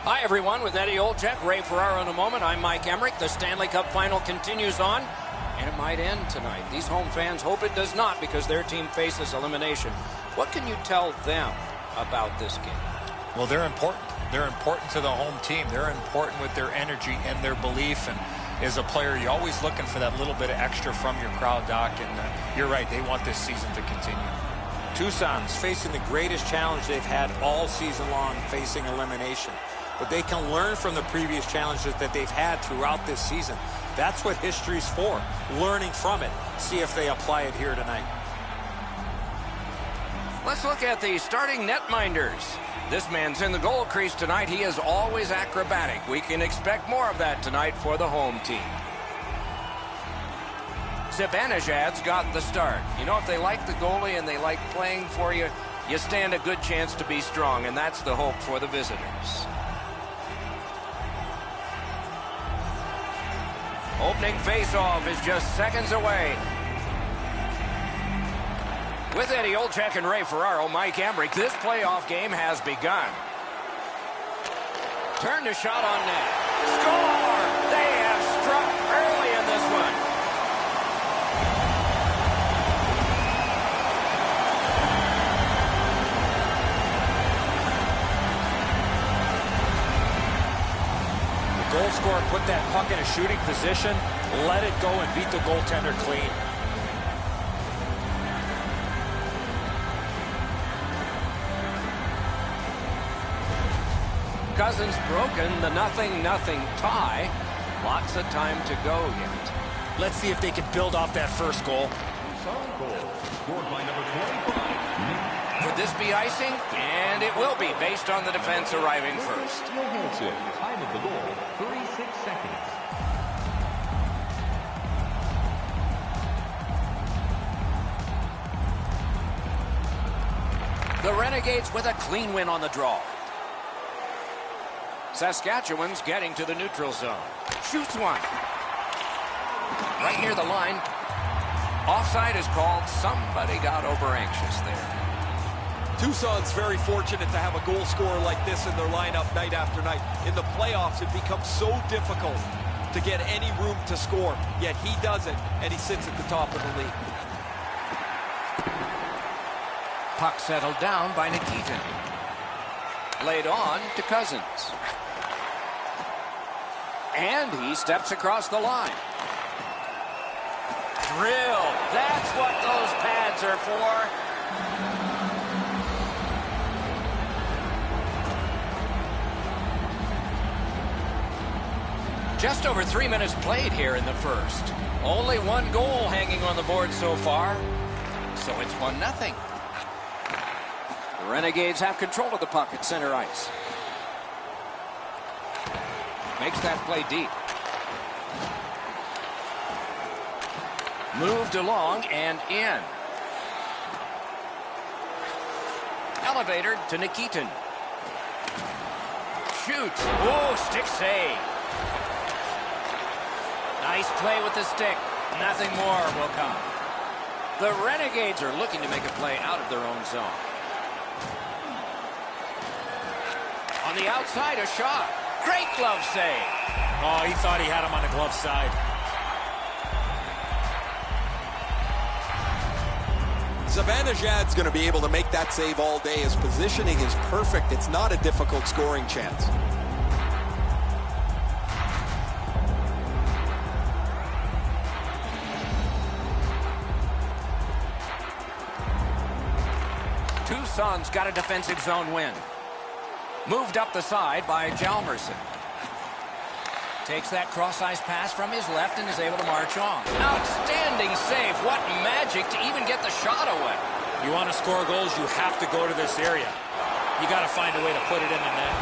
Hi, everyone. With Eddie Olczyk, Ray Ferraro in a moment. I'm Mike Emmerich. The Stanley Cup final continues on, and it might end tonight. These home fans hope it does not because their team faces elimination. What can you tell them about this game? Well, they're important. They're important to the home team. They're important with their energy and their belief. And as a player, you're always looking for that little bit of extra from your crowd, Doc. And you're right. They want this season to continue. Tucson's facing the greatest challenge they've had all season long, facing elimination. But they can learn from the previous challenges that they've had throughout this season. That's what history's for, learning from it. See if they apply it here tonight. Let's look at the starting netminders. This man's in the goal crease tonight. He is always acrobatic. We can expect more of that tonight for the home team. Zibanejad's got the start. You know, if they like the goalie and they like playing for you, you stand a good chance to be strong, and that's the hope for the visitors. Opening face-off is just seconds away. With Eddie Olczyk and Ray Ferraro, Mike Emmerich, this playoff game has begun. Turn to shot on net. Score! They have struck early in this one. Goal scorer put that puck in a shooting position, let it go, and beat the goaltender clean. Cousins broken the 0-0 tie. Lots of time to go yet. Let's see if they can build off that first goal. Could this be icing? And it will be, based on the defense arriving first. Time of the goal, 36 seconds. The Renegades with a clean win on the draw. Saskatchewan's getting to the neutral zone. Shoots one. Right near the line. Offside is called. Somebody got over anxious there. Tucson's very fortunate to have a goal scorer like this in their lineup night after night. In the playoffs, it becomes so difficult to get any room to score. Yet he does it, and he sits at the top of the league. Puck settled down by Nikitin. Laid on to Cousins. And he steps across the line. Drill. That's what those pads are for. Just over 3 minutes played here in the first. Only one goal hanging on the board so far. So it's 1-0. The Renegades have control of the puck at center ice. Makes that play deep. Moved along and in. Elevator to Nikitin. Shoots. Oh, stick save. Nice play with the stick. Nothing more will come. The Renegades are looking to make a play out of their own zone. On the outside, a shot. Great glove save. Oh, he thought he had him on the glove side. Zibanejad's going to be able to make that save all day. His positioning is perfect. It's not a difficult scoring chance. Tucson's got a defensive zone win. Moved up the side by Hjalmarsson. Takes that cross-ice pass from his left and is able to march on. Outstanding save. What magic to even get the shot away. You want to score goals, you have to go to this area. You got to find a way to put it in the net.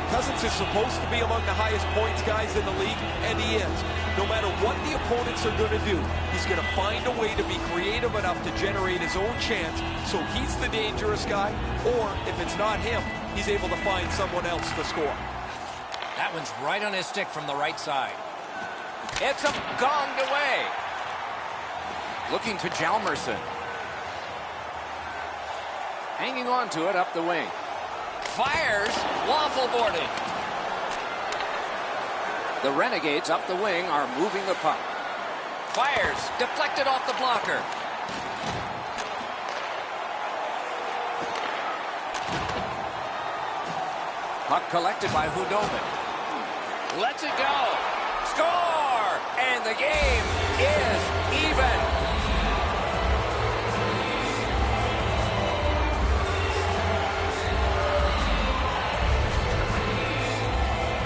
Cousins is supposed to be among the highest points guys in the league, and he is. No matter what the opponents are going to do, he's going to find a way to be creative enough to generate his own chance, so he's the dangerous guy, or if it's not him, he's able to find someone else to score. That one's right on his stick from the right side. It's gonged away. Looking to Hjalmarsson. Hanging on to it up the wing. Fires. Waffle boarded. The Renegades up the wing are moving the puck. Fires. Deflected off the blocker. Puck collected by Hudobin. Lets it go. Score! And the game is even.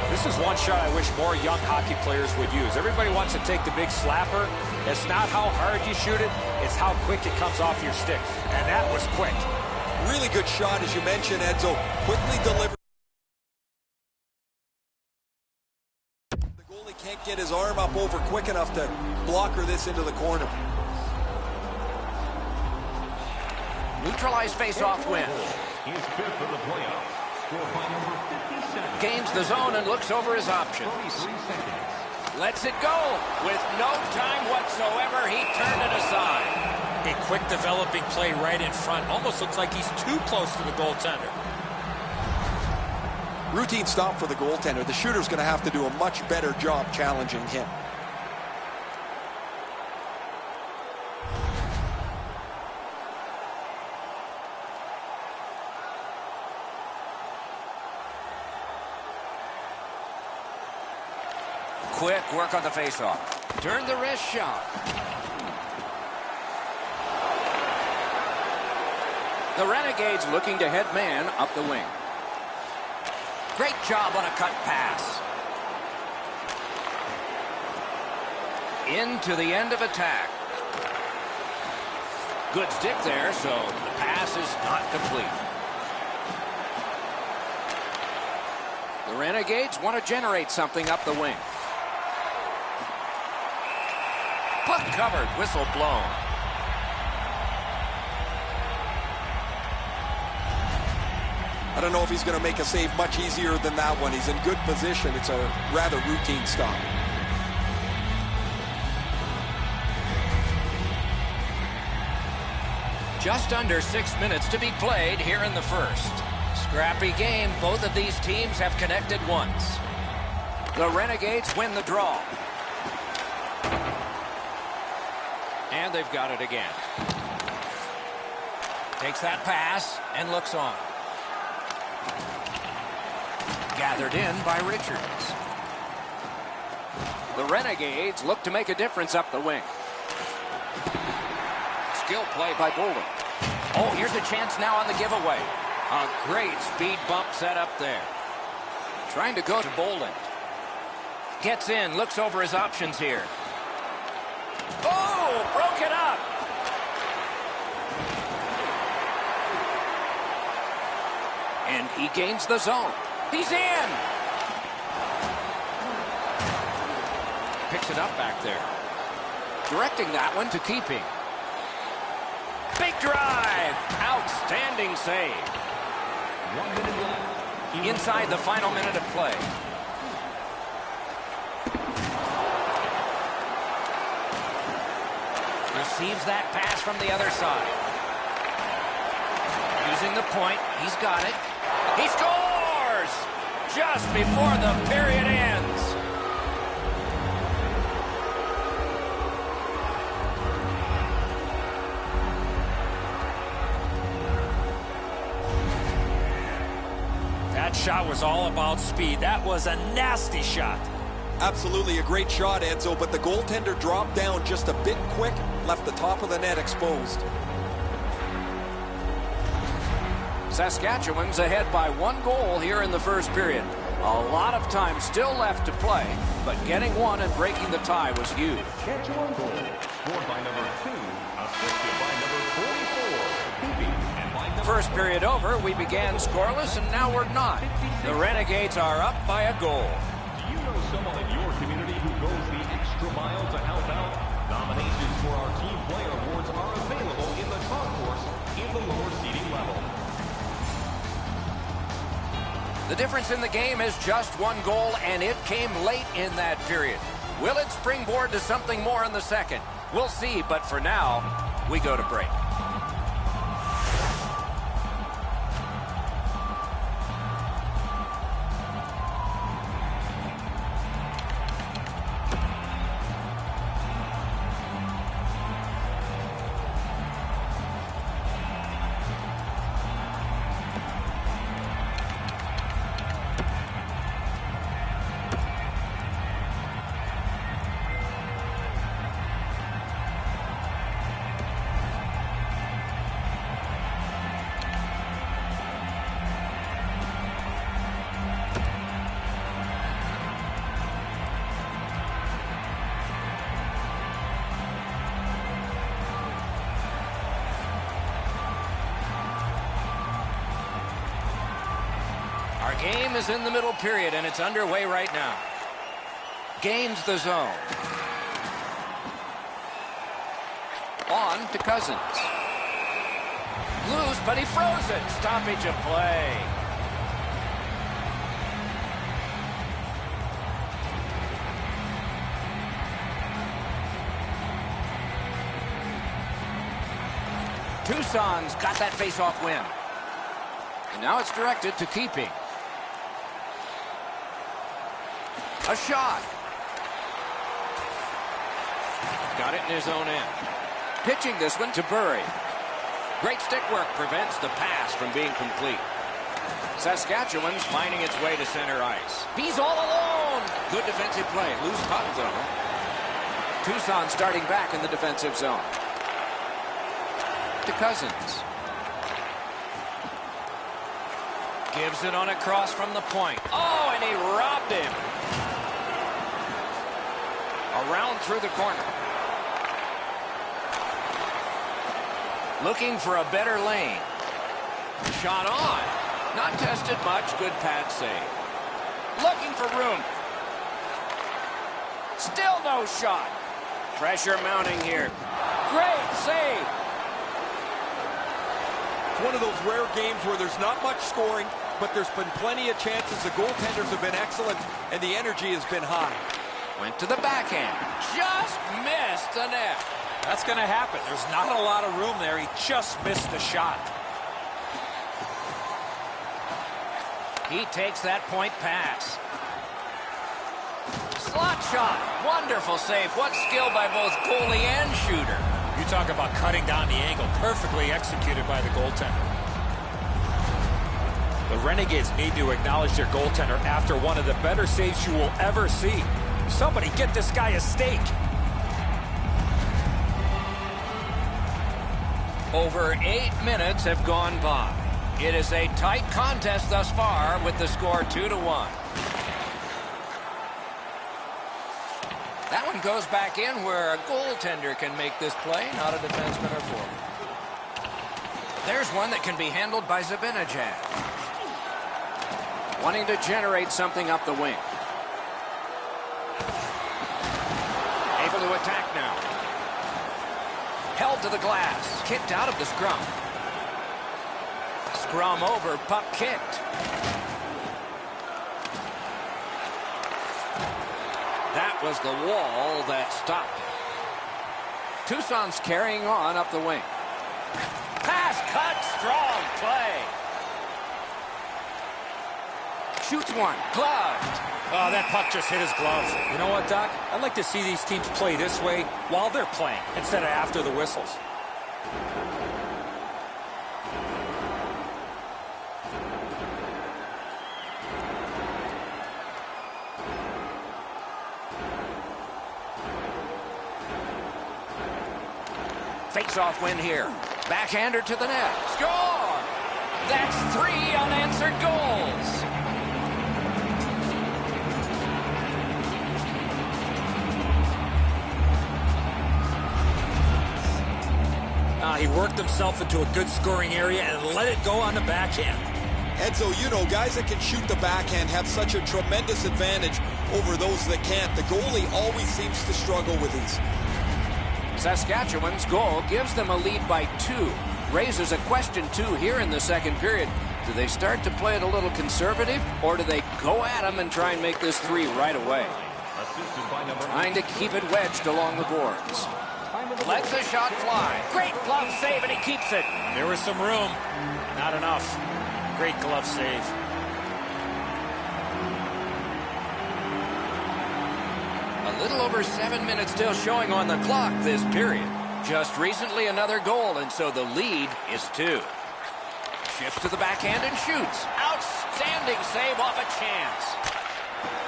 This is one shot I wish more young hockey players would use. Everybody wants to take the big slapper. It's not how hard you shoot it, it's how quick it comes off your stick. And that was quick. Really good shot, as you mentioned, Edzo. Quickly delivered. The goalie can't get his arm up over quick enough to blocker this into the corner. Neutralized face-off win. He is good for the playoffs. Scored by number 57. Gains the zone and looks over his options. 33 seconds. Lets it go. With no time whatsoever, he turned it aside. A quick developing play right in front. Almost looks like he's too close to the goaltender. Routine stop for the goaltender. The shooter's going to have to do a much better job challenging him. Quick work on the faceoff. Turn the wrist shot. The Renegades looking to head man up the wing. Great job on a cut pass. Into the end of attack. Good stick there, so the pass is not complete. The Renegades want to generate something up the wing. Puck covered, whistle blown. I don't know if he's going to make a save much easier than that one. He's in good position. It's a rather routine stop. Just under 6 minutes to be played here in the first. Scrappy game. Both of these teams have connected once. The Renegades win the draw. And they've got it again. Takes that pass and looks on. Gathered in by Richards. The Renegades look to make a difference up the wing. Skill play by Bolden. Oh, here's a chance now on the giveaway. A great speed bump set up there. Trying to go to Bolden. Gets in, looks over his options here. Oh, broke it up. And he gains the zone. He's in. Picks it up back there. Directing that one to keeping. Big drive. Outstanding save. 1 minute left. Inside the final minute of play. Receives that pass from the other side. Using the point. He's got it. He scores! Just before the period ends. That shot was all about speed. That was a nasty shot. Absolutely a great shot, Edzo, but the goaltender dropped down just a bit quick, left the top of the net exposed. Saskatchewan's ahead by 1 goal here in the first period. A lot of time still left to play, but getting one and breaking the tie was huge. Saskatchewan goal. Scored by number 2. Assisted by number 44. Keeping. And by number First period over, we began scoreless, and now we're not. The Renegades are up by a goal. Do you know someone in your community who goes the extra mile to help out? Nominations for our Team Player Awards are available in the concourse in the lower seating level. The difference in the game is just 1 goal, and it came late in that period. Will it springboard to something more in the second? We'll see, but for now, we go to break. Our game is in the middle period, and it's underway right now. Gains the zone. On to Cousins. Loose, but he froze it. Stoppage of play. Tucson's got that face-off win. And now it's directed to keeping. A shot. Got it in his own end. Pitching this one to Bury. Great stick work prevents the pass from being complete. Saskatchewan's finding its way to center ice. He's all alone. Good defensive play. Loose puck, though. Tucson starting back in the defensive zone. To Cousins. Gives it on a cross from the point. Oh, and he robbed him. Around through the corner. Looking for a better lane. Shot on. Not tested much. Good pad save. Looking for room. Still no shot. Pressure mounting here. Great save. One of those rare games where there's not much scoring, but there's been plenty of chances. The goaltenders have been excellent, and the energy has been high. Went to the backhand. Just missed the net. That's going to happen. There's not a lot of room there. He just missed the shot. He takes that point pass. Slot shot. Wonderful save. What skill by both goalie and shooter. You talk about cutting down the angle. Perfectly executed by the goaltender. The Renegades need to acknowledge their goaltender after one of the better saves you will ever see. Somebody get this guy a steak. Over 8 minutes have gone by. It is a tight contest thus far with the score 2-1. That one goes back in where a goaltender can make this play, not a defenseman or forward. There's one that can be handled by Zibanejad. Wanting to generate something up the wing. Able to attack now. Held to the glass. Kicked out of the scrum. Scrum over. Puck kicked. That was the wall that stopped. Tucson's carrying on up the wing. Pass cut. Strong play. Shoots one. Gloved. Oh, that puck just hit his glove. You know what, Doc? I'd like to see these teams play this way while they're playing instead of after the whistles. Face-off win here. Backhander to the net. Score! That's 3 unanswered goals. He worked himself into a good scoring area and let it go on the backhand. Edzo, you know, guys that can shoot the backhand have such a tremendous advantage over those that can't. The goalie always seems to struggle with these. Saskatchewan's goal gives them a lead by 2. Raises a question, too, here in the second period. Do they start to play it a little conservative, or do they go at them and try and make this 3 right away? Trying to keep it wedged along the boards. Lets the shot fly. Great glove save, and he keeps it. There was some room. Not enough. Great glove save. A little over 7 minutes still showing on the clock this period. Just recently another goal, and so the lead is 2. Shifts to the backhand and shoots. Outstanding save off a chance.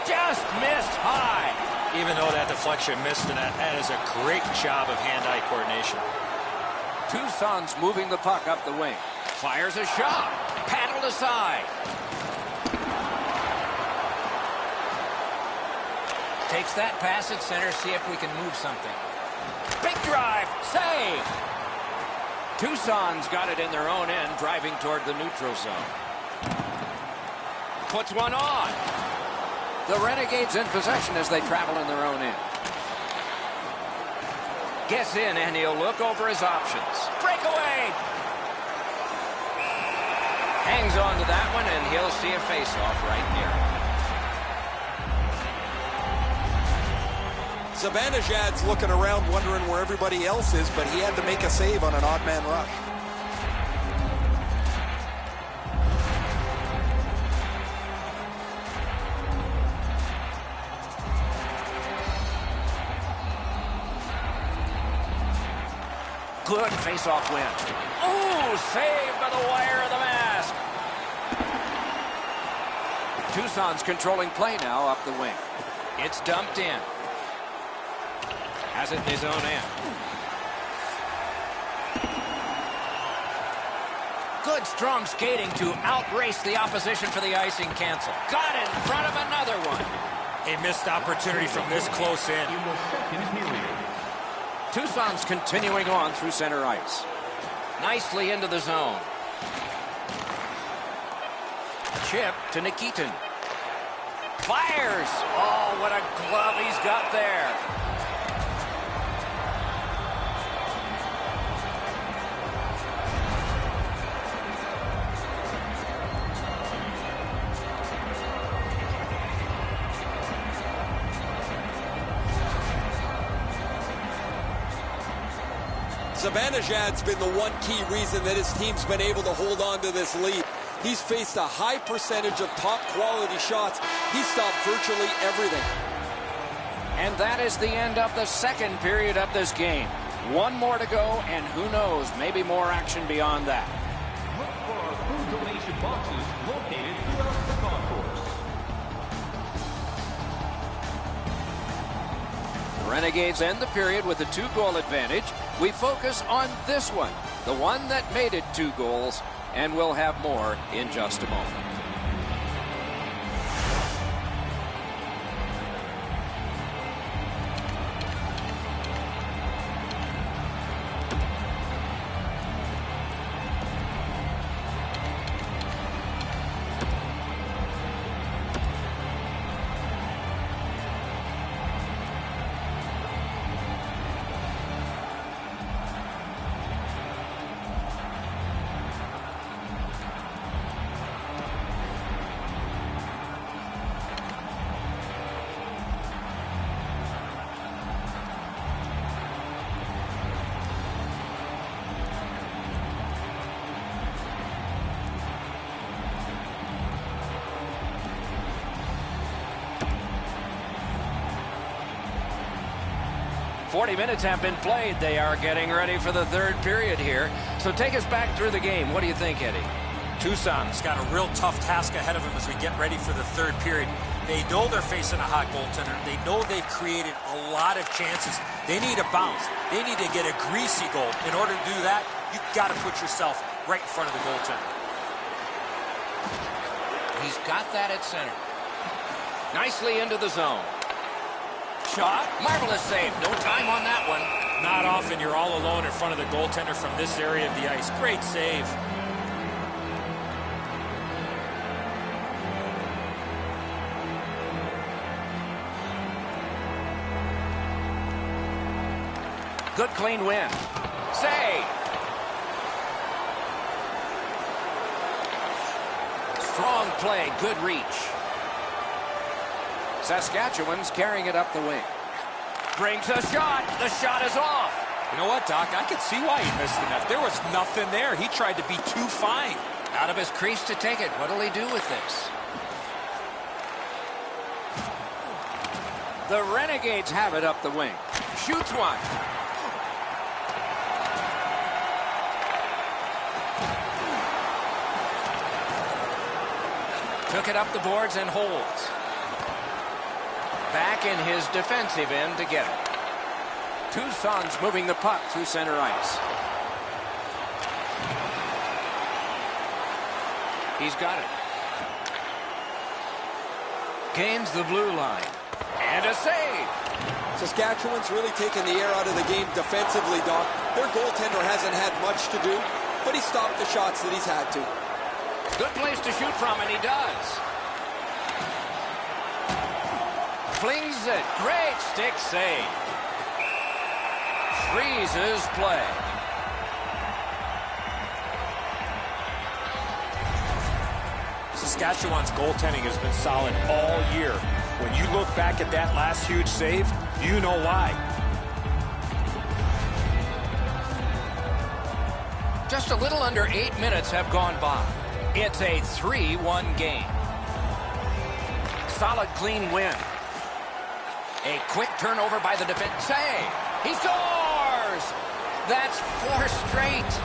Just missed high. Even though that deflection missed the net, that is a great job of hand-eye coordination. Tucson's moving the puck up the wing. Fires a shot. Paddled aside. Takes that pass at center, see if we can move something. Big drive. Save. Tucson's got it in their own end, driving toward the neutral zone. puts one on. The Renegades in possession as they travel in their own end. Gets in, and he'll look over his options. Breakaway! Hangs on to that one, and he'll see a face-off right near him. Zibanejad's looking around wondering where everybody else is, but he had to make a save on an odd man rush. Good face-off win. Ooh, saved by the wire of the mask. Tucson's controlling play now up the wing. It's dumped in. Has it in his own end. Good strong skating to outrace the opposition for the icing cancel. Got in front of another one. A missed opportunity from this close in. Tucson's continuing on through center ice. Nicely into the zone. Chip to Nikitin. Fires! Oh, what a glove he's got there. Zibanejad's been the one key reason that his team's been able to hold on to this lead. He's faced a high percentage of top quality shots. He's stopped virtually everything. And that is the end of the second period of this game. One more to go, and who knows, maybe more action beyond that. Look for our food donation boxes located throughout the concourse. The Renegades end the period with a 2-goal advantage. We focus on this one, the one that made it 2 goals, and we'll have more in just a moment. "40 minutes have been played. They are getting ready for the third period here. So take us back through the game. What do you think, Eddie? Tucson's got a real tough task ahead of them as we get ready for the third period. They know they're facing a hot goaltender. They know they've created a lot of chances. They need a bounce. They need to get a greasy goal. In order to do that, you've got to put yourself right in front of the goaltender. He's got that at center. Nicely into the zone. Shot. Marvelous save. No time on that one. Not often you're all alone in front of the goaltender from this area of the ice. Great save. Good clean win. Save. Strong play. Good reach. Saskatchewan's carrying it up the wing. Brings a shot. The shot is off. You know what, Doc? I could see why he missed the net. There was nothing there. He tried to be too fine. Out of his crease to take it. What'll he do with this? The Renegades have it up the wing. Shoots one. Took it up the boards and holds. Back in his defensive end to get it. Tucson's moving the puck through center ice. He's got it. Gains the blue line. And a save. Saskatchewan's really taken the air out of the game defensively, Doc. Their goaltender hasn't had much to do, but he stopped the shots that he's had to. Good place to shoot from, and he does. Flings it. Great stick save. Freezes play. Saskatchewan's goaltending has been solid all year. When you look back at that last huge save, you know why. Just a little under 8 minutes have gone by. It's a 3-1 game. Solid, clean win. A quick turnover by the defense. Save! He scores! That's 4 straight.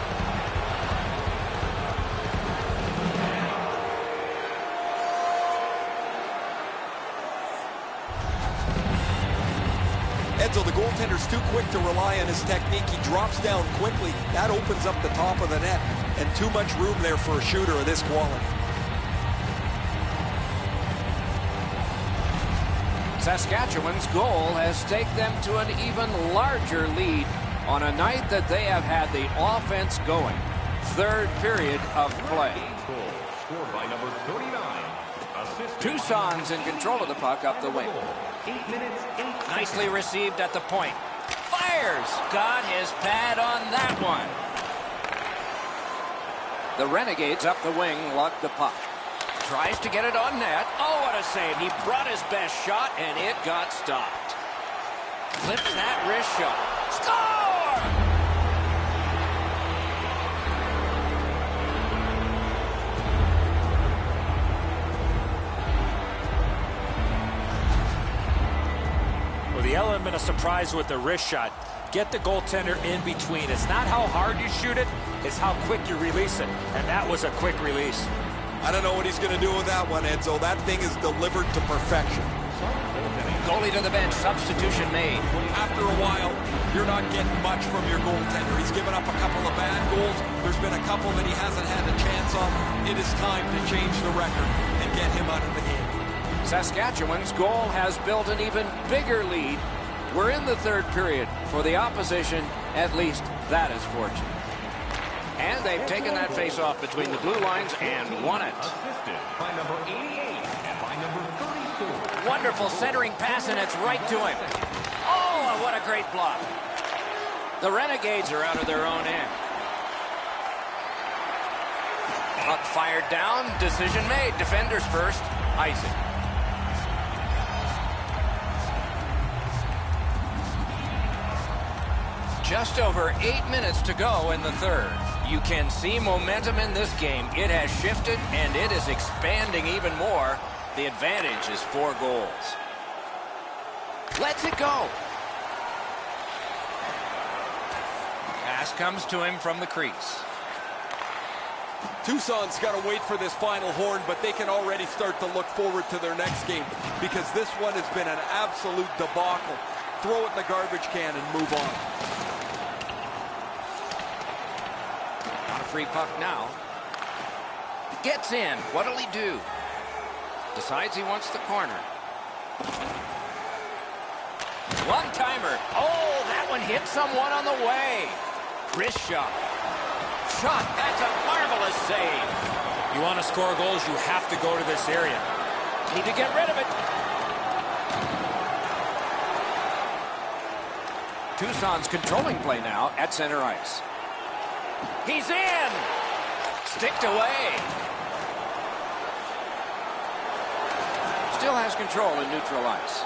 Edzo, the goaltender's too quick to rely on his technique. He drops down quickly. That opens up the top of the net, and too much room there for a shooter of this quality. Saskatchewan's goal has taken them to an even larger lead on a night that they have had the offense going. Third period of play. Goal scored by number 39. Tucson's in control of the puck up the wing. 8 minutes, 8 seconds. Nicely received at the point. Fires! Got his pad on that one. The Renegades up the wing lug the puck. Tries to get it on net. Oh, what a save. He brought his best shot, and it got stopped. Flips that wrist shot. Score! Well, the element of surprise with the wrist shot. Get the goaltender in between. It's not how hard you shoot it, it's how quick you release it. And that was a quick release. I don't know what he's going to do with that one, Edzo. That thing is delivered to perfection. Goalie to the bench. Substitution made. After a while, you're not getting much from your goaltender. He's given up a couple of bad goals. There's been a couple that he hasn't had a chance on. It is time to change the record and get him out of the game. Saskatchewan's goal has built an even bigger lead. We're in the third period. For the opposition, at least that is fortunate. And they've taken that face-off between the blue lines and won it. Assisted by number 88 and by number 34. Wonderful centering pass, and it's right to him. Oh, what a great block. The Renegades are out of their own end. Puck fired down. Decision made. Defenders first. Icing. Just over 8 minutes to go in the third. You can see momentum in this game. It has shifted, and it is expanding even more. The advantage is 4 goals. Lets it go. Pass comes to him from the crease. Tucson's got to wait for this final horn, but they can already start to look forward to their next game because this one has been an absolute debacle. Throw it in the garbage can and move on. Free puck now. Gets in. What'll he do? Decides he wants the corner. One-timer. Oh, that one hit someone on the way. Wrist shot. Shot. That's a marvelous save. You want to score goals, you have to go to this area. Need to get rid of it. Tucson's controlling play now at center ice. He's in! Sticked away. Still has control in neutral ice.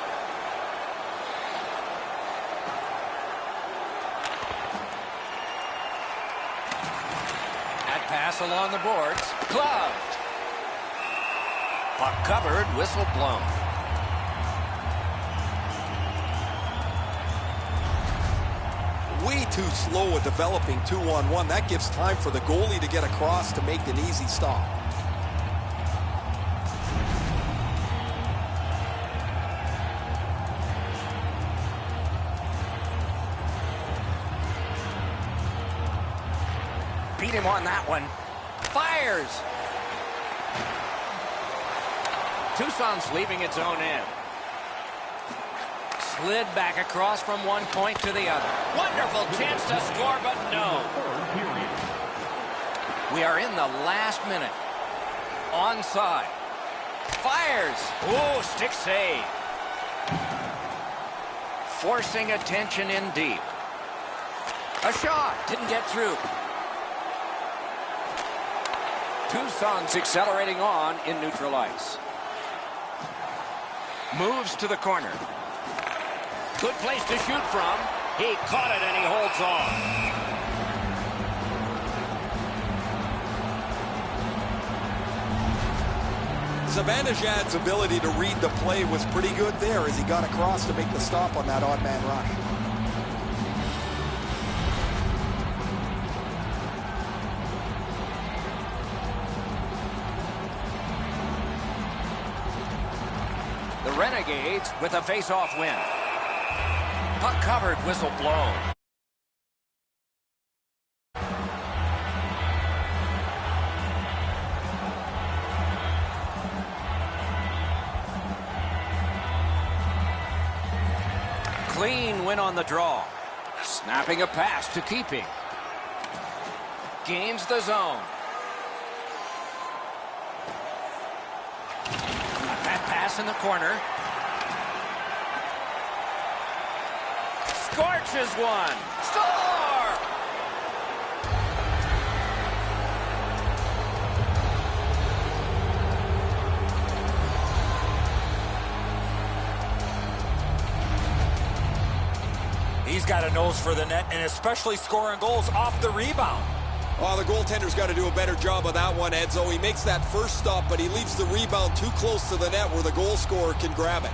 That pass along the boards. Gloved. Puck covered, whistle blown. Way too slow at developing 2-on-1. That gives time for the goalie to get across to make an easy stop. Beat him on that one. Fires. Tucson's leaving its own end. Slid back across from one point to the other. Wonderful chance to score, but no. We are in the last minute. Onside. Fires. Oh, stick save. Forcing attention in deep. A shot. Didn't get through. Tucson's accelerating on in neutral ice. Moves to the corner. Good place to shoot from. He caught it and he holds on. Zibanejad's ability to read the play was pretty good there as he got across to make the stop on that odd man rush. The Renegades with a face-off win. Puck covered, whistle blown. Clean win on the draw. Snapping a pass to keeping. Gains the zone. That pass in the corner. Scorches one. Score! He's got a nose for the net, and especially scoring goals off the rebound. Oh, the goaltender's got to do a better job of that one, Edzo. He makes that first stop, but he leaves the rebound too close to the net where the goal scorer can grab it.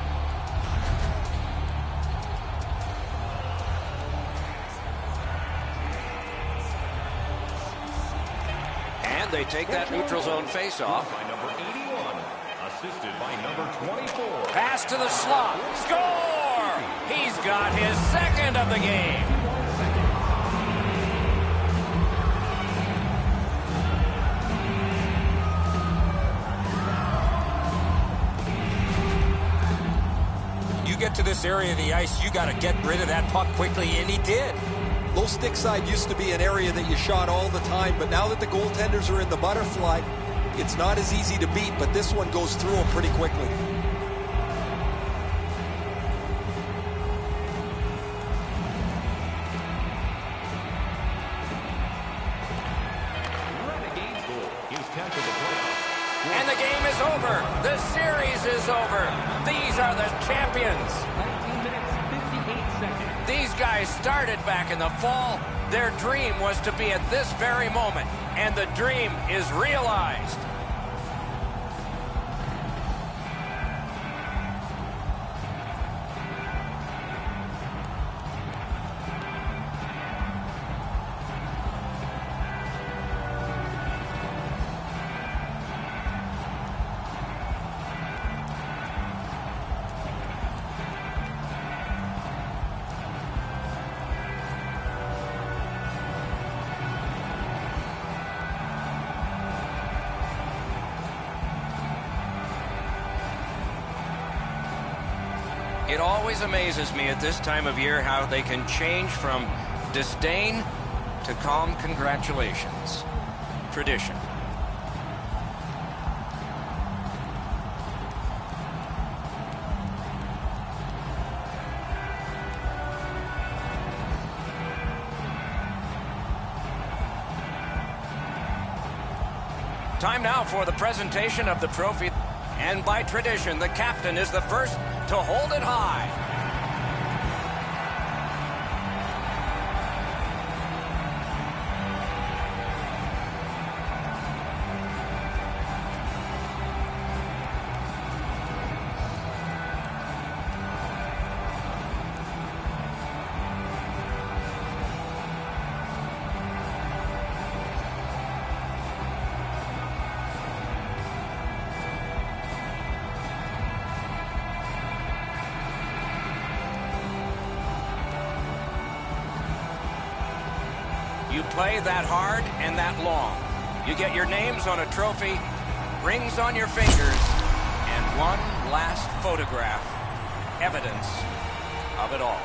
And they take that neutral zone face-off. By number 81, assisted by number 24. Pass to the slot. Score! He's got his second of the game. You get to this area of the ice, you got to get rid of that puck quickly, and he did. Low stick side used to be an area that you shot all the time, but now that the goaltenders are in the butterfly, it's not as easy to beat, but this one goes through them pretty quickly. Renegades goal is 10th of the playoffs. And the game is over. The series is over. These are the champions. 19 minutes, 58 seconds. These guys started back in the fall. Their dream was to be at this very moment, and the dream is realized. It always amazes me at this time of year how they can change from disdain to calm congratulations. Tradition. Time now for the presentation of the trophy. And by tradition, the captain is the first to hold it high. You play that hard and that long. You get your names on a trophy, rings on your fingers, and one last photograph, evidence of it all.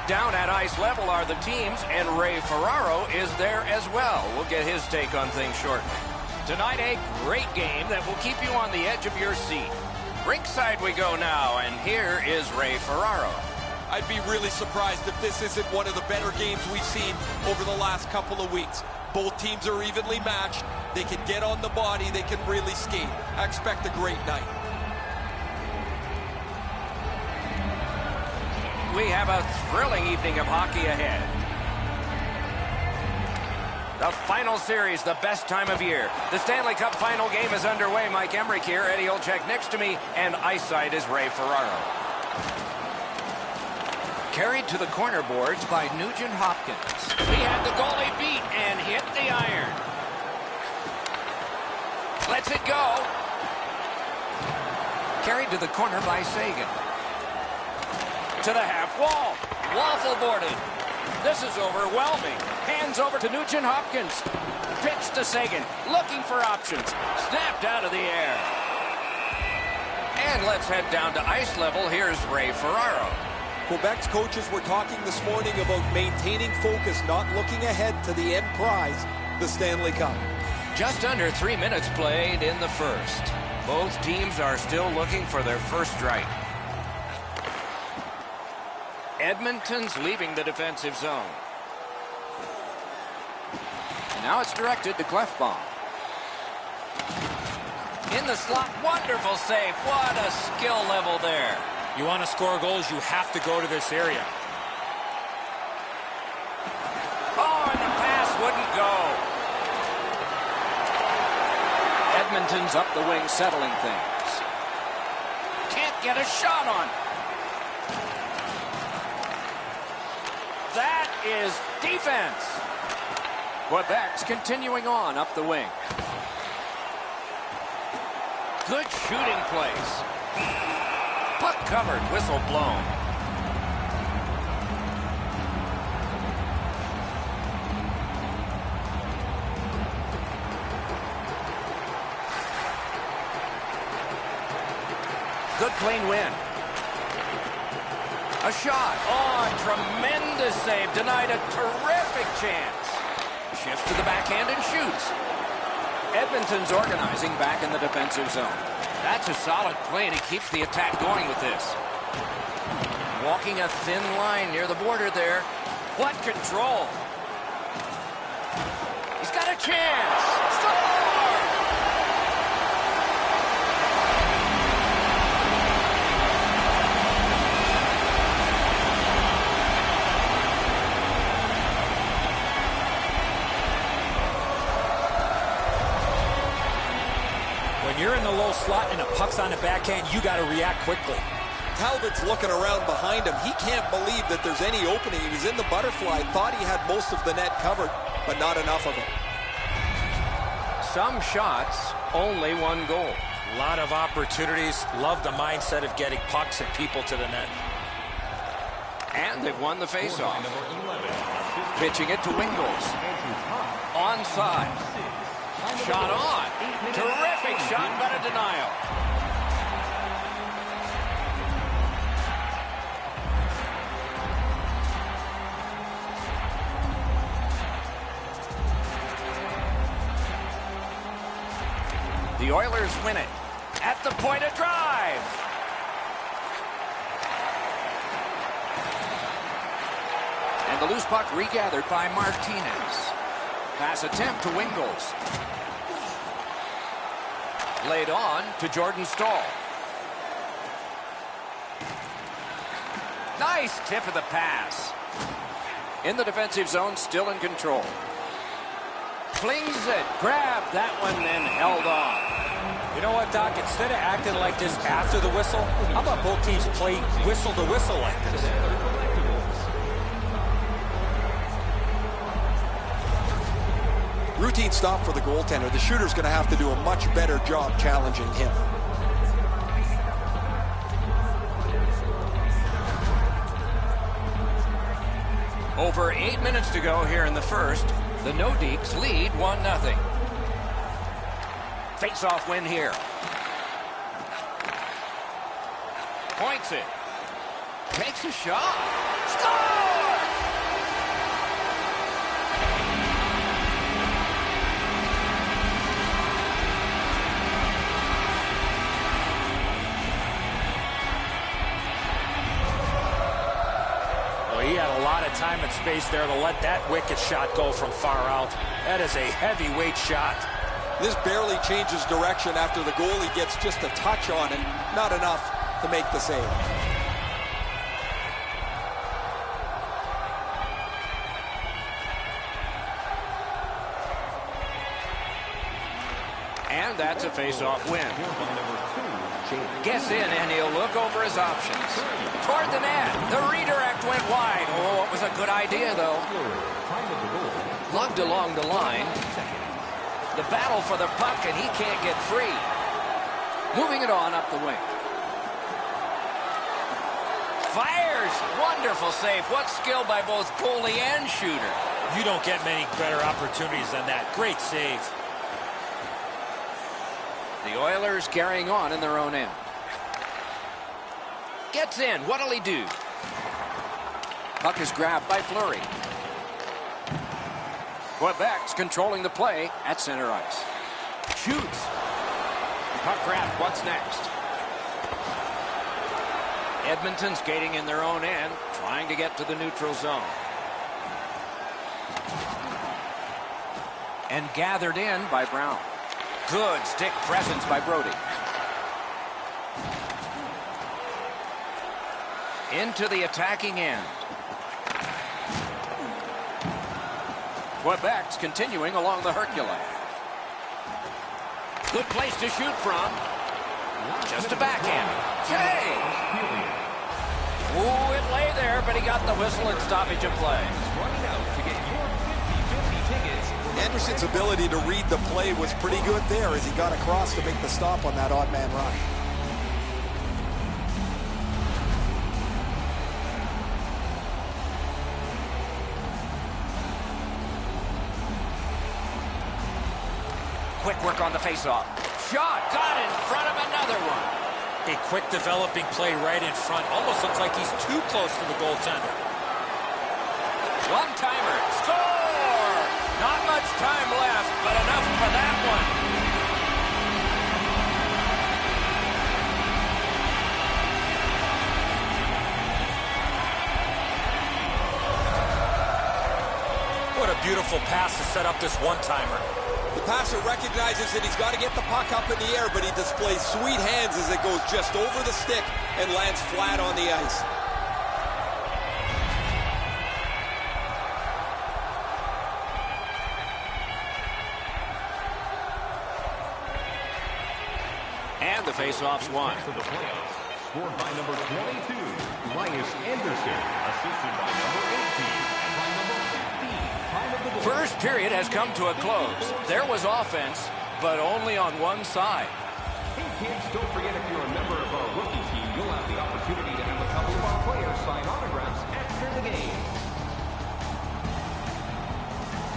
Down at ice level are the teams, and Ray Ferraro is there as well. We'll get his take on things shortly. Tonight, a great game that will keep you on the edge of your seat. Rinkside we go now, and here is Ray Ferraro. I'd be really surprised if this isn't one of the better games we've seen over the last couple of weeks. Both teams are evenly matched. They can get on the body. They can really skate. I expect a great night. We have a thrilling evening of hockey ahead. The final series, the best time of year. The Stanley Cup final game is underway. Mike Emrick here, Eddie Olczyk next to me, and ice side is Ray Ferraro. Carried to the corner boards by Nugent Hopkins. He had the goalie beat and hit the iron. Lets it go. Carried to the corner by Sagan. To the half wall. Waffle boarded. This is overwhelming. Hands over to Nugent Hopkins. Pitch to Sagan. Looking for options. Snapped out of the air. And let's head down to ice level. Here's Ray Ferraro. Quebec's coaches were talking this morning about maintaining focus, not looking ahead to the end prize, the Stanley Cup. Just under 3 minutes played in the first. Both teams are still looking for their first strike. Edmonton's leaving the defensive zone. Now it's directed to Clefbaum. In the slot, wonderful save. What a skill level there. You want to score goals, you have to go to this area. Oh, and the pass wouldn't go. Edmonton's up the wing, settling things. Can't get a shot on. That is defense. Quebec's continuing on up the wing. Good shooting place. Puck covered, whistle blown. Good clean win. A shot. Oh, tremendous save. Denied a terrific chance. Shifts to the backhand and shoots. Edmonton's organizing back in the defensive zone. That's a solid play, and he keeps the attack going with this. Walking a thin line near the border there. What control. He's got a chance. Score! When you're in the low slot and a puck's on the backhand, you got to react quickly. Talbot's looking around behind him. He can't believe that there's any opening. He was in the butterfly, thought he had most of the net covered, but not enough of it. Some shots, only one goal. A lot of opportunities. Love the mindset of getting pucks and people to the net. And they've won the faceoff. Pitching it to Wingles. Onside. Shot on. Terrific shot, but a denial. The Oilers win it. At the point of drive. And the loose puck regathered by Martinez. Pass attempt to Wingles. Laid on to Jordan Staal. Nice tip of the pass. In the defensive zone, still in control. Flings it, grabbed that one, and held on. You know what, Doc? Instead of acting like this after the whistle, how about both teams play whistle to whistle like this? Routine stop for the goaltender. The shooter's going to have to do a much better job challenging him. Over 8 minutes to go here in the first. The Nordiques lead 1-0. Face-off win here. Points it. Takes a shot. Score! time and space there to let that wicked shot go from far out. That is a heavyweight shot. This barely changes direction after the goalie gets just a touch on it. Not enough to make the save. And that's a face-off win. Gets in, and he'll look over his options. Toward the net. The redirect went wide. Oh, it was a good idea, though. Lugged along the line. The battle for the puck, and he can't get free. Moving it on up the wing. Fires. Wonderful save. What skill by both goalie and shooter. You don't get many better opportunities than that. Great save. The Oilers carrying on in their own end. Gets in. What'll he do? Puck is grabbed by Fleury. Quebec's controlling the play at center ice. Shoots. Puck grabbed. What's next? Edmonton skating in their own end, trying to get to the neutral zone. And gathered in by Brown. Good stick presence by Brody. Into the attacking end. Quebec's continuing along the Hercules. Good place to shoot from. Just a backhand. Hey! Ooh, it lay there, but he got the whistle and stoppage of play. Anderson's ability to read the play was pretty good there as he got across to make the stop on that odd man run. Quick work on the faceoff. Shot got in front of another one. A quick developing play right in front. Almost looks like he's too close to the goaltender. One-timer. Score! Not much time left, but enough for that one. What a beautiful pass to set up this one-timer. The passer recognizes that he's got to get the puck up in the air, but he displays sweet hands as it goes just over the stick and lands flat on the ice. And the faceoff's won. To the playoffs, scored by number 22, Linus Anderson, assisted by number 18, and by number 15, time of the goal. First period has come to a close. There was offense, but only on one side. Hey kids, don't forget if you're a member of our rookie team, you'll have the opportunity to have a couple of our players sign autographs after the game.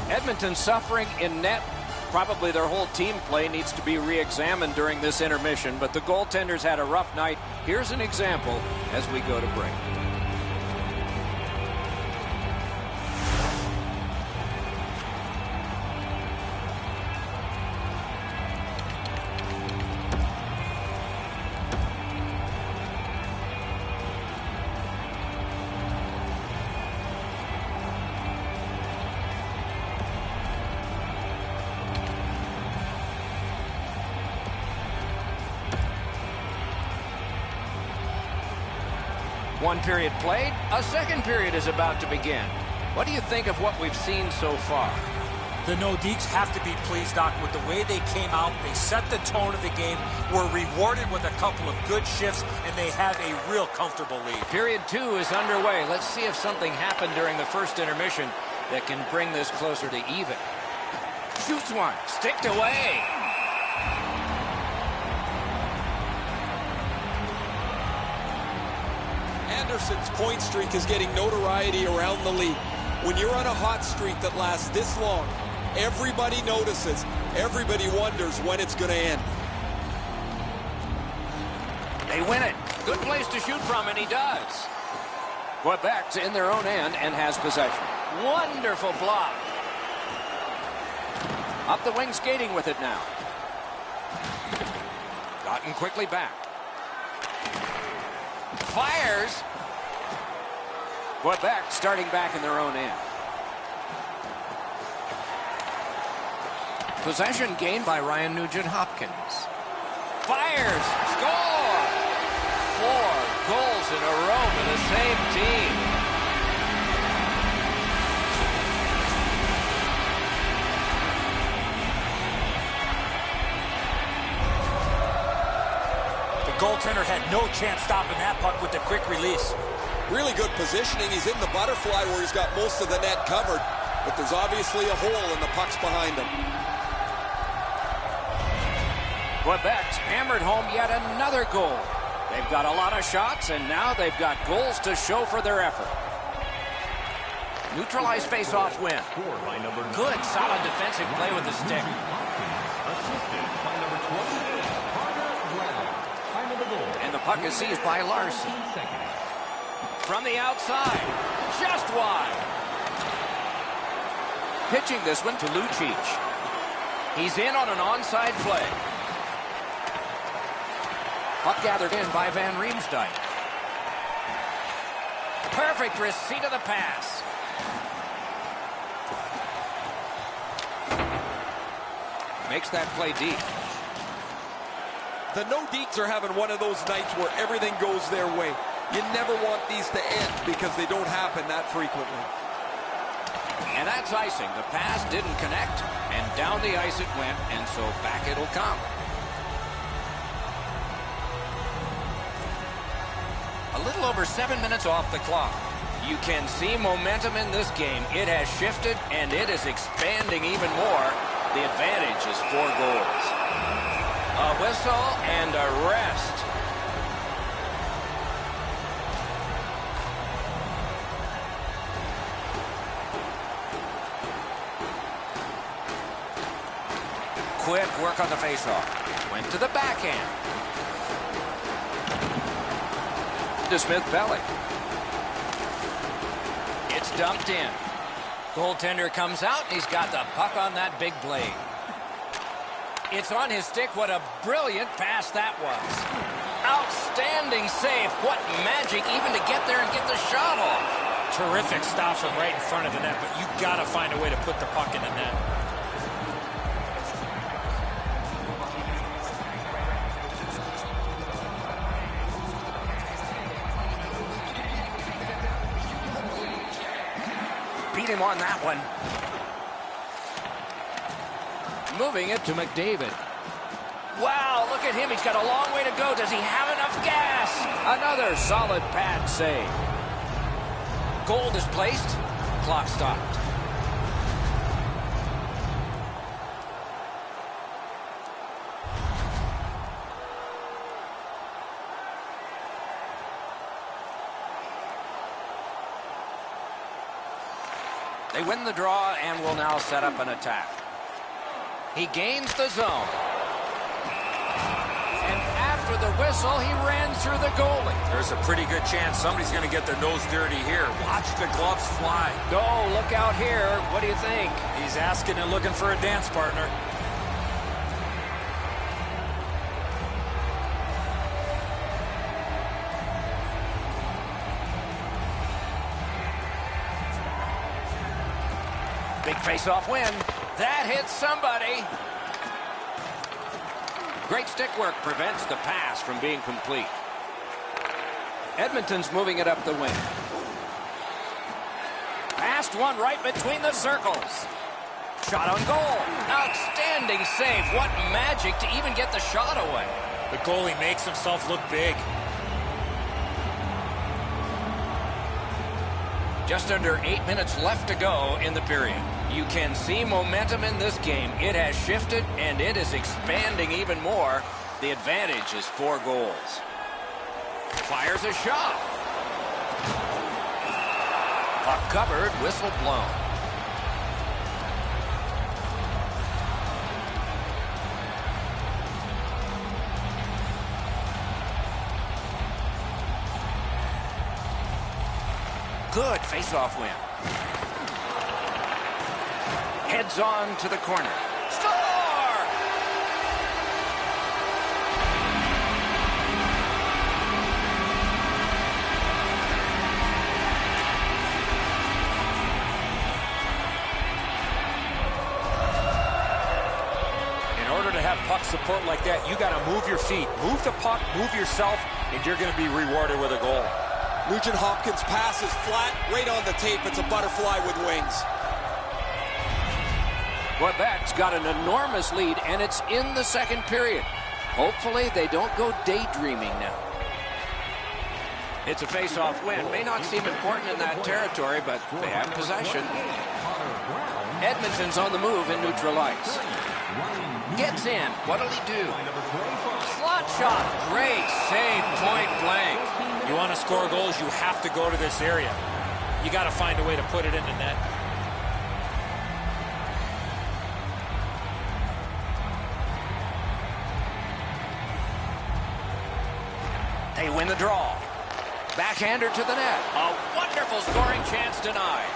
Edmonton suffering in net. Probably their whole team play needs to be re-examined during this intermission, but the goaltenders had a rough night. Here's an example as we go to break. One period played, a second period is about to begin. What do you think of what we've seen so far? The Nordiques have to be pleased, Doc, with the way they came out. They set the tone of the game, were rewarded with a couple of good shifts, and they have a real comfortable lead. Period 2 is underway. Let's see if something happened during the first intermission that can bring this closer to even. Shoots one, sticked away. Anderson's point streak is getting notoriety around the league. When you're on a hot streak that lasts this long, everybody notices. Everybody wonders when it's going to end. They win it. Good place to shoot from, and he does. Quebec's in their own end and has possession. Wonderful block. Up the wing skating with it now. Gotten quickly back. Fires. Quebec starting back in their own end. Possession gained by Ryan Nugent-Hopkins. Fires! Score! 4 goals in a row for the same team. The goaltender had no chance stopping that puck with the quick release. Really good positioning. He's in the butterfly where he's got most of the net covered, but there's obviously a hole and the puck's behind him. Quebec's hammered home yet another goal. They've got a lot of shots, and now they've got goals to show for their effort. Neutralized face-off win. Good, solid defensive play with the stick. Assisted by number 28, Carter Brown. Time of the goal. And the puck is seized by Larson. 15 seconds. From the outside, just wide. Pitching this one to Lucic. He's in on an onside play. Puck gathered in by Van Riemsdyk. Perfect receipt of the pass. Makes that play deep. The Nordiques are having one of those nights where everything goes their way. You never want these to end because they don't happen that frequently. And that's icing. The pass didn't connect, and down the ice it went, and so back it'll come. A little over 7 minutes off the clock. You can see momentum in this game. It has shifted, and it is expanding even more. The advantage is 4 goals. A whistle and a rest. Quick work on the faceoff. Went to the backhand. To Smith-Pelly. It's dumped in. Goaltender comes out. He's got the puck on that big blade. It's on his stick. What a brilliant pass that was. Outstanding save. What magic even to get there and get the shot off. Terrific stop from right in front of the net, but you got to find a way to put the puck in the net. Beat him on that one. Moving it to McDavid. Wow, look at him. He's got a long way to go. Does he have enough gas? Another solid pad save. Goal displaced. Clock stopped. They win the draw and will now set up an attack. He gains the zone. And after the whistle, he ran through the goalie. There's a pretty good chance somebody's going to get their nose dirty here. Watch the gloves fly. Oh, look out here. What do you think? He's asking and looking for a dance partner. Big face-off win. That hits somebody. Great stick work prevents the pass from being complete. Edmonton's moving it up the wing. Passed one right between the circles. Shot on goal. Outstanding save. What magic to even get the shot away. The goalie makes himself look big. Just under 8 minutes left to go in the period. You can see momentum in this game. It has shifted, and it is expanding even more. The advantage is 4 goals. Fires a shot. Puck covered, whistle blown. Good face-off win. Heads on to the corner. Score! have puck support like that, you got to move your feet, move the puck, move yourself, and you're going to be rewarded with a goal. Nugent Hopkins passes flat, right on the tape. It's a butterfly with wings. Quebec's got an enormous lead, and it's in the second period. Hopefully they don't go daydreaming now. It's a face-off win. May not seem important in that territory, but they have possession. Edmonton's on the move in neutral ice. Gets in. What'll he do? Slot shot. Great save, point blank. You want to score goals, you have to go to this area. You got to find a way to put it in the net. They win the draw. Backhander to the net. A wonderful scoring chance denied.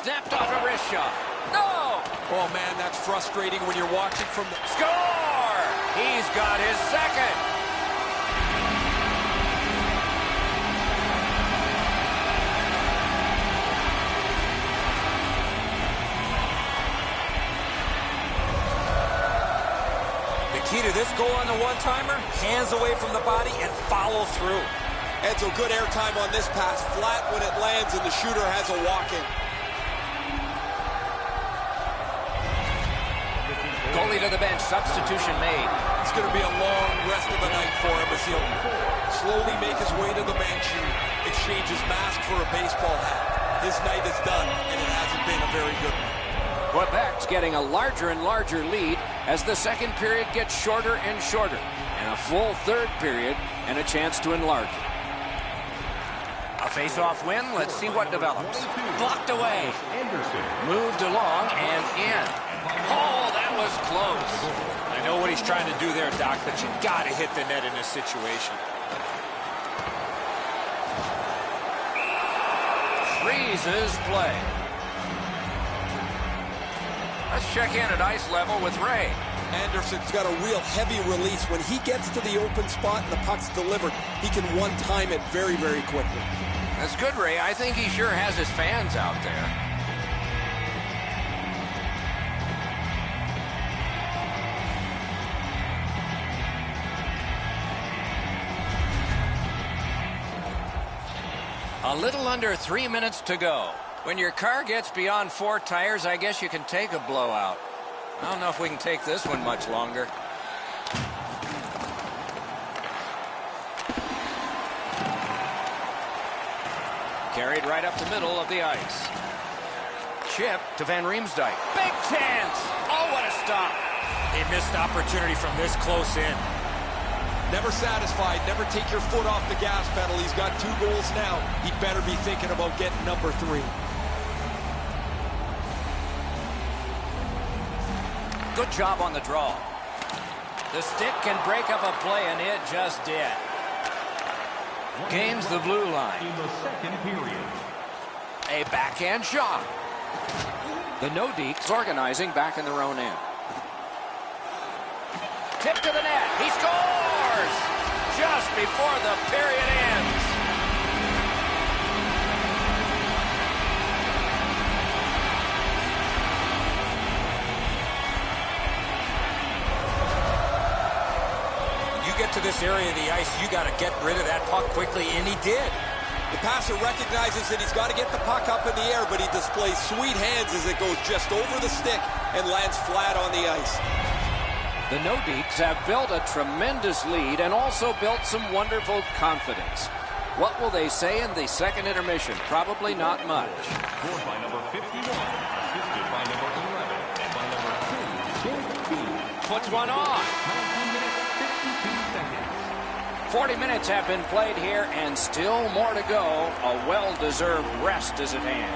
Snapped off a wrist shot. No! Oh, man, that's frustrating when you're watching from the... Score! He's got his second. Key to this goal on the one-timer, hands away from the body and follow through. Edzo, good airtime on this pass. Flat when it lands and the shooter has a walk-in. Goalie to the bench, substitution made. It's going to be a long rest of the night for him as he'll slowly make his way to the bench and exchange his mask for a baseball hat. His night is done, and it hasn't been a very good one. Quebec's getting a larger and larger lead as the second period gets shorter and shorter, and a full third period and a chance to enlarge it. A face-off win. Let's see what develops. Blocked away. Moved along and in. Oh, that was close. I know what he's trying to do there, Doc, but you got to hit the net in this situation. Freezes play. Let's check in at ice level with Ray. Anderson's got a real heavy release. When he gets to the open spot and the puck's delivered, he can one-time it very, very quickly. That's good, Ray. I think he sure has his fans out there. A little under 3 minutes to go. When your car gets beyond 4 tires, I guess you can take a blowout. I don't know if we can take this one much longer. Carried right up the middle of the ice. Chip to Van Riemsdyk. Big chance! Oh, what a stop! A missed opportunity from this close in. Never satisfied. Never take your foot off the gas pedal. He's got 2 goals now. He better be thinking about getting number 3. Good job on the draw. The stick can break up a play, and it just did. Gains the blue line. In the second period. A backhand shot. The Nordiques organizing back in their own end. Tip to the net. He scores! Just before the period ends. Get to this area of the ice, you got to get rid of that puck quickly, and he did. The passer recognizes that he's got to get the puck up in the air, but he displays sweet hands as it goes just over the stick and lands flat on the ice. The Nordiques have built a tremendous lead and also built some wonderful confidence. What will they say in the second intermission? Probably not much. Scored by number 51, assisted by number 11, and by number 2, Puts one on. 40 minutes have been played here, and still more to go. A well-deserved rest is at hand.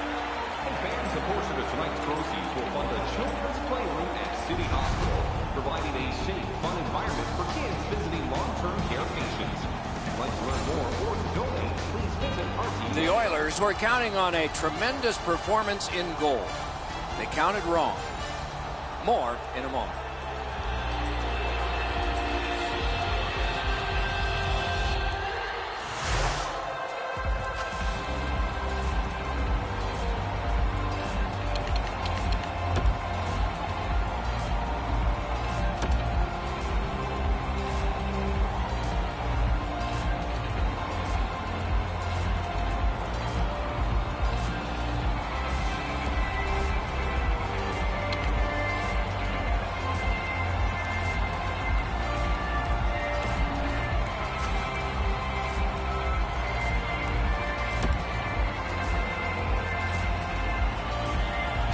Fans, a portion of tonight's proceeds will fund a children's playroom at City Hospital, providing a safe, fun environment for kids visiting long-term care patients. If you'd like to learn more or donate, please visit our team. The Oilers were counting on a tremendous performance in goal. They counted wrong. More in a moment.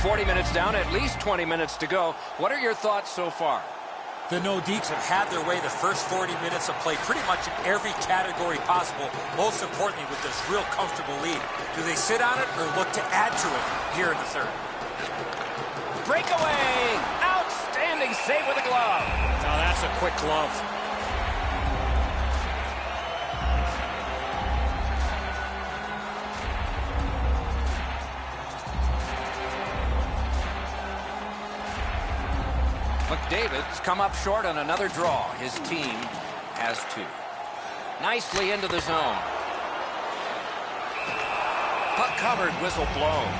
40 minutes down, at least 20 minutes to go. What are your thoughts so far? The Nordiques have had their way the first 40 minutes of play pretty much in every category possible, most importantly with this real comfortable lead. Do they sit on it or look to add to it here in the third? Breakaway! Outstanding save with a glove. Now that's a quick glove. McDavid's come up short on another draw. His team has 2. Nicely into the zone. Puck covered, whistle blown.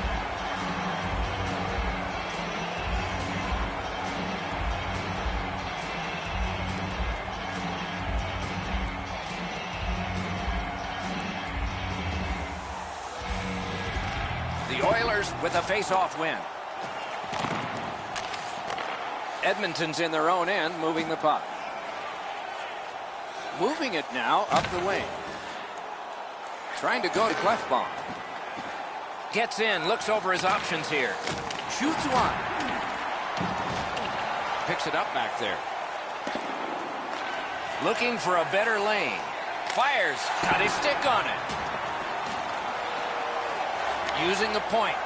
The Oilers with a face-off win. Edmonton's in their own end, moving the puck. Moving it now up the wing. Trying to go to Clefbaum. Gets in, looks over his options here. Shoots one. Picks it up back there. Looking for a better lane. Fires, got his stick on it. Using the point.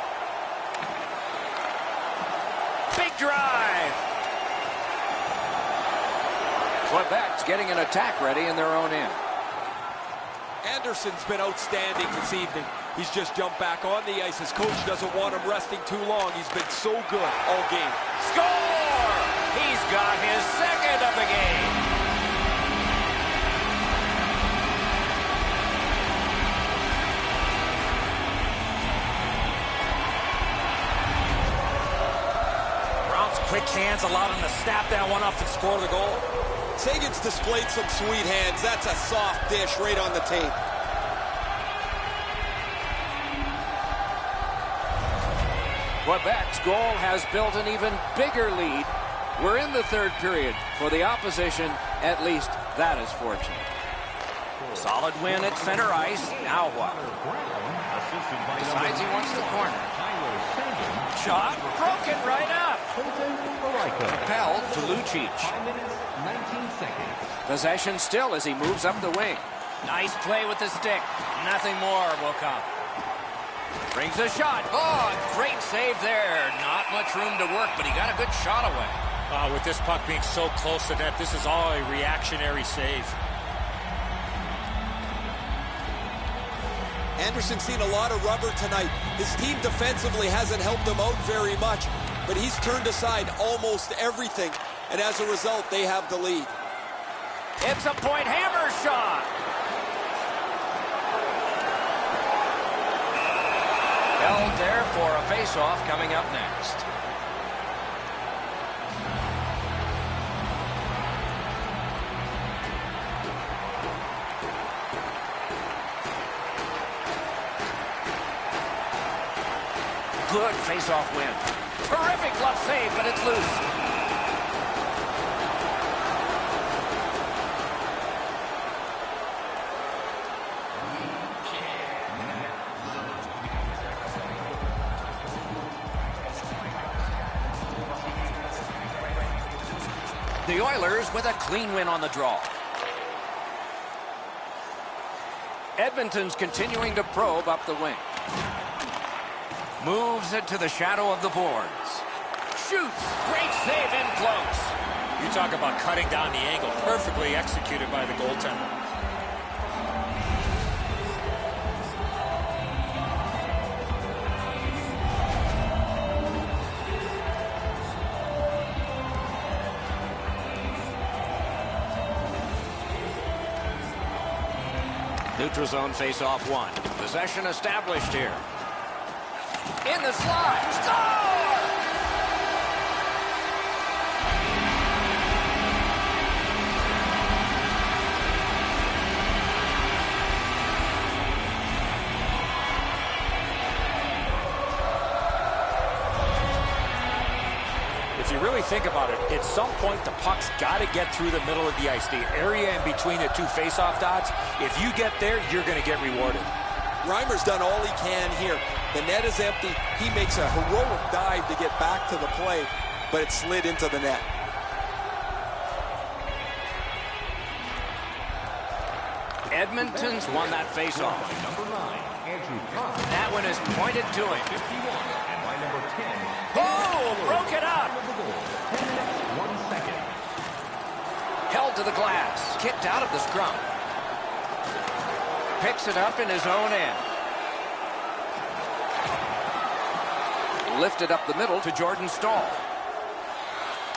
Big drive. Quebec's getting an attack ready in their own end. Anderson's been outstanding this evening. He's just jumped back on the ice. His coach doesn't want him resting too long. He's been so good all game. Score! He's got his second of the game. Brown's quick hands allowed him to snap that one up and score the goal. Sagan's displayed some sweet hands. That's a soft dish right on the tape. Quebec's goal has built an even bigger lead. We're in the third period. For the opposition, at least that is fortunate. Solid win at center ice. Now what? Decides he wants the corner. Shot broken right up. Propelled to Lucic. 19 seconds. Possession still as he moves up the wing. Nice play with the stick. Nothing more will come. Brings a shot. Oh, great save there. Not much room to work, but he got a good shot away. With this puck being so close to net, this is all a reactionary save. Anderson's seen a lot of rubber tonight. His team defensively hasn't helped him out very much, but he's turned aside almost everything, and as a result, they have the lead. It's a point hammer shot. Held there for a face-off coming up next. Good face-off win. Terrific glove save, but it's loose. The Oilers with a clean win on the draw. Edmonton's continuing to probe up the wing. Moves it to the shadow of the boards. Shoots. Great save in close. You talk about cutting down the angle. Perfectly executed by the goaltender. Neutral zone face-off one. Possession established here. In the slide. Score! If you really think about it, at some point the puck's got to get through the middle of the ice, the area in between the two face-off dots. If you get there, you're going to get rewarded. Reimer's done all he can here. The net is empty. He makes a heroic dive to get back to the play, but it slid into the net. Edmonton's won that faceoff. That one is pointed to him. Oh, broke it up. 1 second. Held to the glass. Kicked out of the scrum. Picks it up in his own end. Lifted up the middle to Jordan Staal.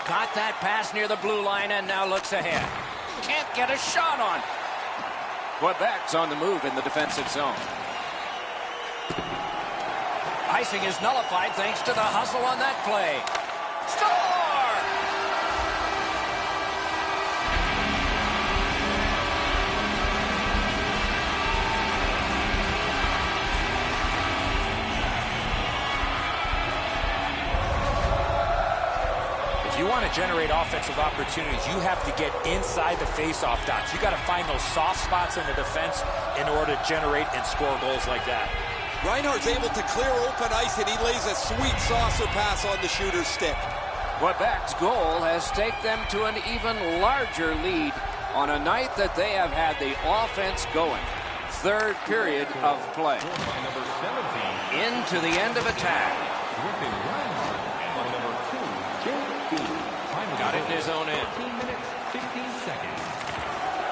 Got that pass near the blue line and now looks ahead. Can't get a shot on. Quebec's on the move in the defensive zone. Icing is nullified thanks to the hustle on that play. Score! If you want to generate offensive opportunities, you have to get inside the face-off dots. You got to find those soft spots in the defense in order to generate and score goals like that. Reinhart's able to clear open ice, and he lays a sweet saucer pass on the shooter's stick. Quebec's goal has taken them to an even larger lead on a night that they have had the offense going. Third period of play. Into the end of attack. Got it in his own end. 15 minutes, 15 seconds.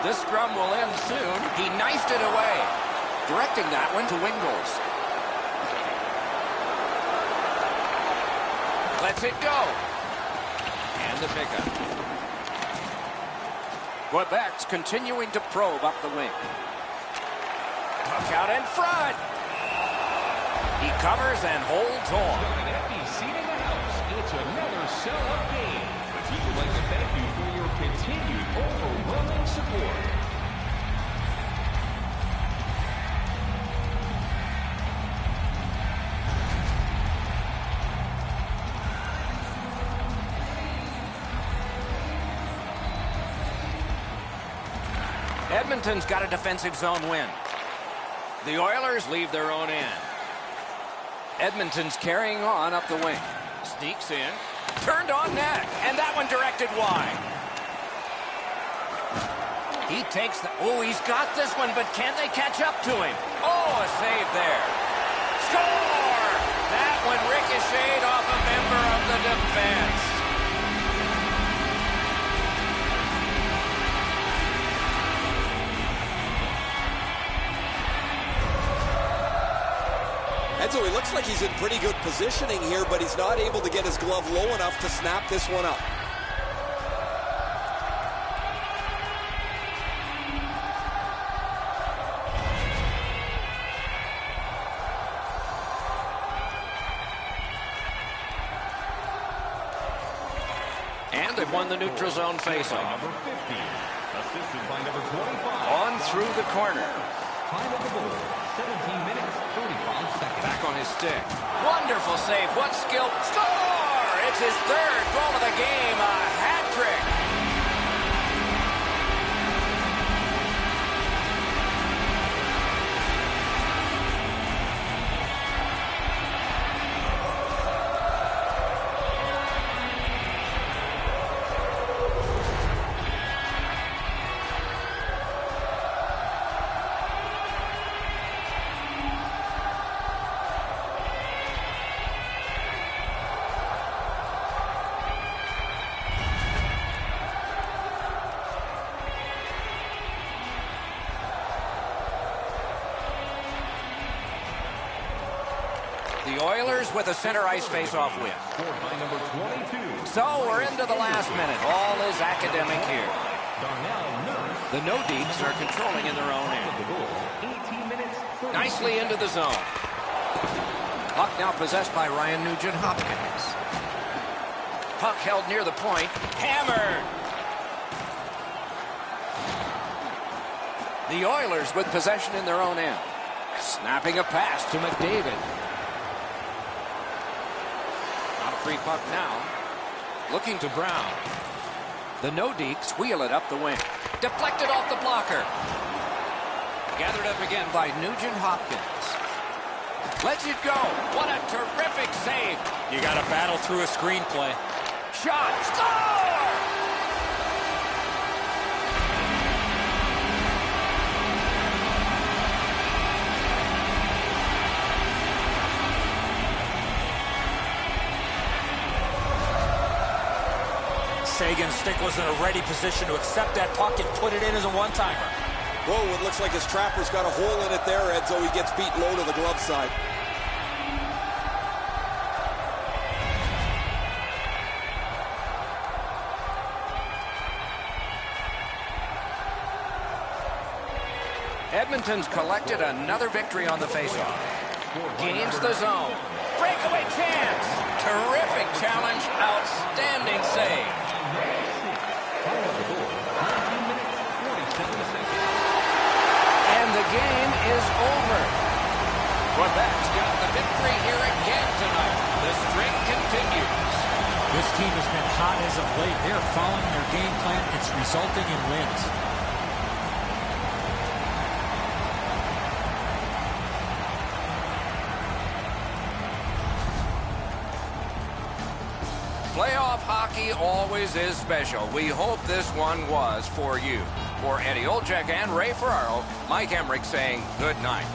This scrum will end soon. He knifed it away. Directing that one to Wingles. Lets it go. And the pickup. Quebec's continuing to probe up the wing. Puck out in front. He covers and holds on. Got an empty seat in the house. It's another sell-up game. The team would like to thank you for your continued overwhelming support. Edmonton's got a defensive zone win. The Oilers leave their own end. Edmonton's carrying on up the wing. Sneaks in. Turned on net. And that one directed wide. He takes the... Oh, he's got this one, but can they catch up to him? Oh, a save there. Score! That one ricocheted off a member of the defense. And so he looks like he's in pretty good positioning here, but he's not able to get his glove low enough to snap this one up. And they've won the neutral zone faceoff. Number 50, assisted by number 25. On through the corner. Time of the goal, 17 minutes, 35 seconds. Back on his stick. Wonderful save. What skill. Score! It's his third goal of the game. A hat trick. The Oilers with a center ice face-off win. Scored by number 22. So we're into the last minute. All is academic here. The Nordiques are controlling in their own end. The goal, 18 minutes, 30 Nicely into the zone. Puck now possessed by Ryan Nugent-Hopkins. Puck held near the point. Hammered. The Oilers with possession in their own end. Snapping a pass to McDavid. Not a free puck now. Looking to Brown. The Nordiques wheel it up the wing. Deflected off the blocker. Gathered up again by Nugent-Hopkins. Lets it go. What a terrific save. You got to battle through a screenplay. Shot. Score! Sagan's stick was in a ready position to accept that puck and put it in as a one-timer. Whoa, it looks like his trapper's got a hole in it there, Edzo. He gets beat low to the glove side. Edmonton's collected another victory on the faceoff. Gains the zone. Breakaway chance. Terrific challenge. Outstanding save. And the game is over. Quebec's got the victory here again tonight. The streak continues. This team has been hot as of late. They're following their game plan. It's resulting in wins. Playoff hockey always is special. We hope this one was for you. For Eddie Olczyk and Ray Ferraro, Mike Emmerich saying good night.